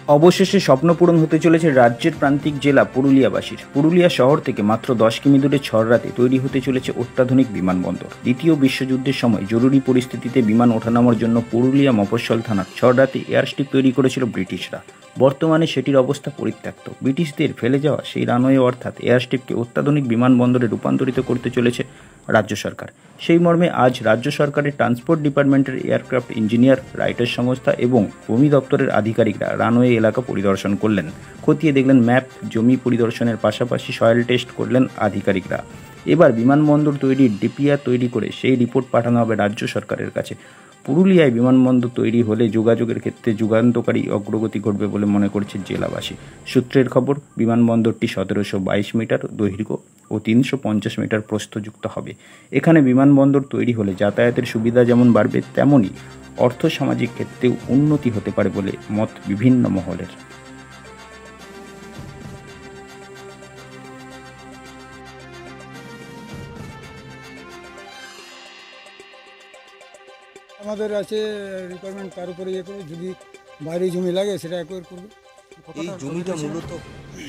অবশেষে স্বপ্নপূরণ হতে চলেছে রাজ্যের প্রান্তিক জেলা পুরুলিয়াবাসীর। পুরুলিয়া শহর থেকে মাত্র 10 কিমি দূরে ছড়রাতে তৈরি হতে চলেছে অত্যাধুনিক বিমানবন্দর। দ্বিতীয় বিশ্বযুদ্ধের সময় জরুরি পরিস্থিতিতে বিমান ওঠানামার জন্য পুরুলিয়া মফস্বল থানার ছড়রাতে এয়ারস্ট্রিপ তৈরি করেছিল ব্রিটিশরা। বর্তমানে সেটির অবস্থা পরিত্যক্ত। ব্রিটিশদের ফেলে যাওয়া সেই রানওয়ে অর্থাৎ এয়ারস্ট্রিপকে অত্যাধুনিক বিমানবন্দরে রূপান্তরিত করতে চলেছে রাজ্য সরকার। সেই মর্মে আজ রাজ্য সরকারের ট্রান্সপোর্ট ডিপার্টমেন্টের এয়ারক্রাফট ইঞ্জিনিয়ার, রাইটার সংস্থা এবং ভূমি দপ্তরের আধিকারিকরা রানওয়ে এলাকা পরিদর্শন করলেন। খতিয়ে দেখলেন ম্যাপ, জমি পরিদর্শনের পাশাপাশি সয়েল টেস্ট করলেন আধিকারিকরা। এবার বিমানবন্দর তৈরির ডিপিআর তৈরি করে সেই রিপোর্ট পাঠানো হবে রাজ্য সরকারের কাছে। পুরুলিয়ায় বিমানবন্দর তৈরি হলে যোগাযোগের ক্ষেত্রে যুগান্তকারী অগ্রগতি ঘটবে বলে মনে করছে জেলাবাসী। সূত্রের খবর, বিমানবন্দরটি 1722 মিটার দৈর্ঘ্য ও 350 মিটার প্রস্থযুক্ত হবে। এখানে বিমানবন্দর তৈরি হলে যাতায়াতের সুবিধা যেমন বাড়বে, তেমনই অর্থসামাজিক ক্ষেত্রেও উন্নতি হতে পারে বলে মত বিভিন্ন মহলের। আমাদের আছে রিকোয়ারমেন্ট, তার উপরে ইয়ে করে যদি বাইরে জমি লাগে সেটা অ্যাকোয়ার করবে। এই জমিটা মূলত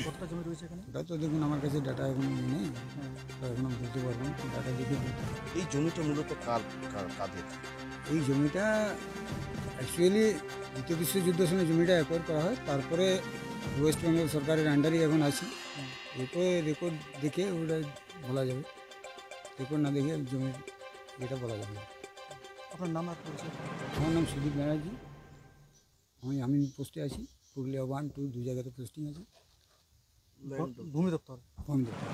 কতটা জমি রয়েছে এখানে? ওটা তো দেখুন, আমার কাছে ডাটা এখন নেই, তো এখন আমি বলতে পারবো না। ডাটা দেখে এই জমিটা মূলত কাদের? এই জমিটা অ্যাকচুয়ালি দ্বিতীয় বিশ্বযুদ্ধের সময় জমিটা অ্যাকোয়ার করা হয়, তারপরে ওয়েস্ট বেঙ্গল সরকারের আন্ডারই এখন আছে। এরপরে রেকর্ড দেখে ওটা বলা যাবে, রেকর্ড না দেখে জমির যেটা বলা যাবে। আপনার নাম আর পরিচয়? আমার নাম সুদীপ ব্যানার্জি। আমি পোস্টে আছি, পুরুলিয়া 1, 2 দু জায়গাতে পোস্টিং আছে। भूमि दफ्तर। भूमि दफ्तर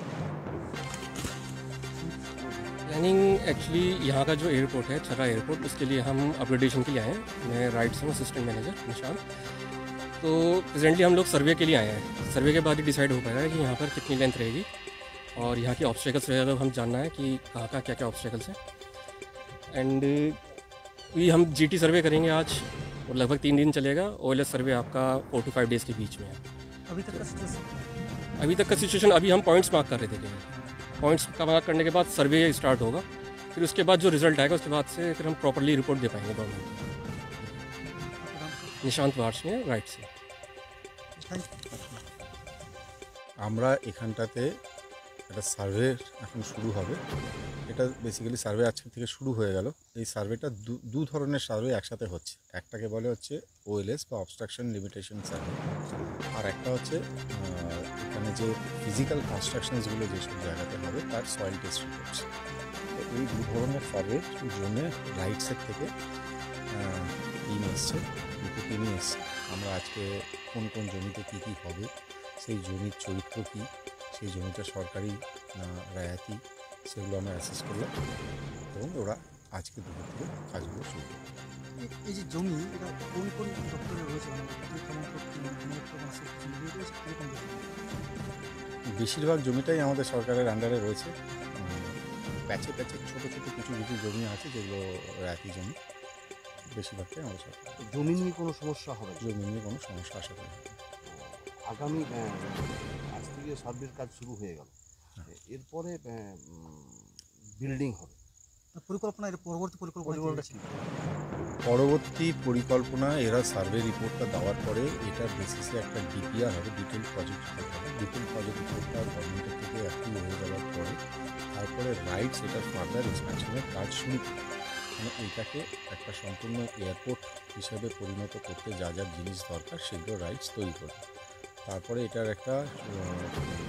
प्लानिंग एक्चुअली यहाँ का जो एयरपोर्ट है, छर्रा एयरपोर्ट, उसके लिए हम अपग्रेडेशन के लिए आए हैं। मैं राइट से हूँ, असिस्टेंट मैनेजर निशान। तो प्रेजेंटली हम लोग सर्वे के लिए आए हैं। सर्वे के बाद ही डिसाइड हो पाएगा कि यहाँ पर कितनी लेंथ रहेगी और यहाँ की ऑब्स्टेकल्स वगैरह हम जानना है कि कहाँ कहाँ क्या क्या ऑब्स्टेकल्स हैं। एंड ये हम जीटी सर्वे करेंगे आज और लगभग 3 दिन चलेगा। ओएलएस सर्वे आपका 4 to 5 डेज़ के बीच में है। अभी तक का सिचुएशन अभी हम पॉइंट्स मार्क कर रहे थे। पॉइंट्स का मार्क करने के बाद सर्वे स्टार्ट होगा, फिर उसके बाद जो रिजल्ट आएगा उसके बाद से फिर हम प्रॉपर्ली रिपोर्ट दे पाएंगे गवर्नमेंट को। निशांत वार्षिक राइट से। আমরা এখানটাতে একটা সার্ভে এখন শুরু হবে। এটা বেসিক্যালি সার্ভে আজকে থেকে শুরু হয়ে গেল। এই সার্ভেটা দু ধরনের সার্ভে একসাথে হচ্ছে। একটাকে বলে হচ্ছে ওএলএস বা অবস্ট্রাকশন লিমিটেশন সার্ভে, আর একটা হচ্ছে এখানে যে ফিজিক্যাল কনস্ট্রাকশনসগুলো যেসব জায়গাতে হবে তার সয়েল টেস্ট রিপোর্টস। তো এই দু ধরনের সার্ভের জন্য রাইটসের থেকে টিম এসছে, দুটো টিমই এসছে। আমরা আজকে কোন কোন জমিতে কী কী হবে, সেই জমির চরিত্র কী, সেই জমিটা সরকারি না রায়াতি, সেগুলো আমরা অ্যাসেস করলাম এবং ওরা আজকে দুপুর থেকে কাজগুলো শুরু করবে। এই যে জমি, এটা কোন কোন দপ্তরে রয়েছে? বেশিরভাগ জমিটাই আমাদের সরকারের আন্ডারে রয়েছে। প্যাচে প্যাচে ছোটো ছোটো কিছু কিছু জমি আছে যেগুলো রায়াতি জমি, বেশিরভাগটাই আমাদের সরকার। জমি নিয়ে কোনো সমস্যা হবে? জমি নিয়ে কোনো সমস্যা আশা করি না। আগামী আজ থেকে সার্ভের কাজ শুরু হয়ে গেল, এরপরে বিল্ডিং হবে। পরিকল্পনা, এর পরবর্তী পরিকল্পনা কি? পরবর্তী পরিকল্পনা, এরা সার্ভে রিপোর্টটা দেওয়ার পরে এটার বেসিসে একটা ডিপিআর হবে, ডিটেল প্রজেক্ট রিপোর্ট হবে। ডিটেল প্রজেক্ট রিপোর্টটা গভর্নমেন্টের থেকে অ্যাপ্রুভ হয়ে যাওয়ার পরে তারপরে রাইটস এটার ফার্দার এক্সপ্যানশনের কাজ শুরু করবে। মানে এইটাকে একটা সম্পূর্ণ এয়ারপোর্ট হিসেবে পরিণত করতে যা যা জিনিস দরকার সেগুলো রাইটস তৈরি করবে। তারপরে এটার একটা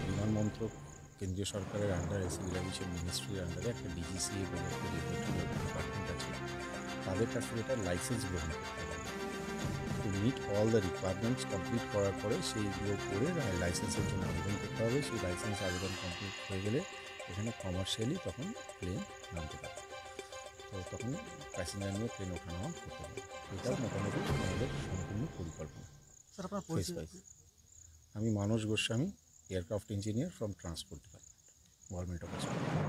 বিমান মন্ত্রক, কেন্দ্রীয় সরকারের আন্ডারে, সিভিল এভিয়েশন মিনিস্ট্রির আন্ডারে একটা ডিজিসিএ বলে একটা রেগুলেটরি ডিপার্টমেন্ট আছে, তাদের কাছ থেকে এটা লাইসেন্স গ্রহণ করতে হবে। To meet all the requirements complete করার পরে সেইগুলো করে লাইসেন্সের জন্য আবেদন করতে হবে। সেই লাইসেন্স আবেদন কমপ্লিট হয়ে গেলে এখানে কমার্শিয়ালি তখন প্লেন নামতে পারে। তো তখন প্যাসেঞ্জার নিয়ে প্লেন ওঠানামা করতে হবে। এটাও মোটামুটি আমাদের সম্পূর্ণ পরিকল্পনা। স্যার, আপনার পরিচয়? আমি Manas Goswami, aircraft engineer from transport department, government of West Bengal.